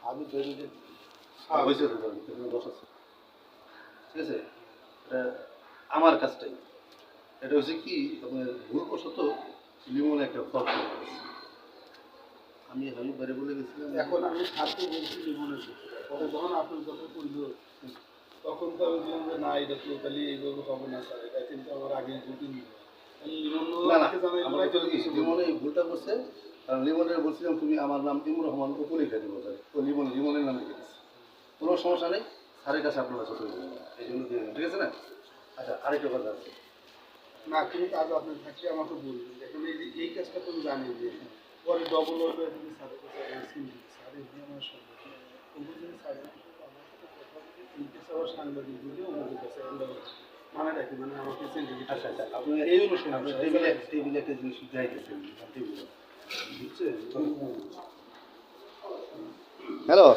আমি তৈরি হয়েছে বসা ঠিক আছে। এটা আমার কাজটাই, এটা হচ্ছে কি আপনার ভুলবশত লিমন একটা ফল আমি বাইরে বলে গেছিলাম। এখন আমি ছাড়তে বলছি লিমনের পরে যখন আপনার কথা করলো তখন তো আমি বললাম যে না এটা তো তাহলে এইভাবে হবে না স্যার, এটা কিন্তু আমার আগে রুটিন লিমনে ভুলটা করছে। কারণ লিমনের বলছিলাম তুমি আমার নাম ইমুর রহমান উপরে লিখে দেবো, তো লিমনের নামে লিখে দিচ্ছি, কোনো সমস্যা নেই। স্যারের কাছে আপনারা চলে যাবেন, এই জন্য দিয়ে ঠিক আছে না। আচ্ছা আরেকটা কথা আছে না, তুমি কাজ আপনার থাকলে আমাকে বলবেন, এখন এই কাজটা তুমি জানি যে পরে ডবল হবে তুমি স্যারের কাছে স্যার এখানে আমার সম্ভব এই কাছে আবার সাংবাদিক বুঝে ওদের কাছে মানে রাখি, মানে আমাকে আচ্ছা আচ্ছা আপনি এই অনুষ্ঠানে আপনি টেবিলে একটা জিনিস যাইতেছেন টেবিলে বুঝছেন। হ্যালো।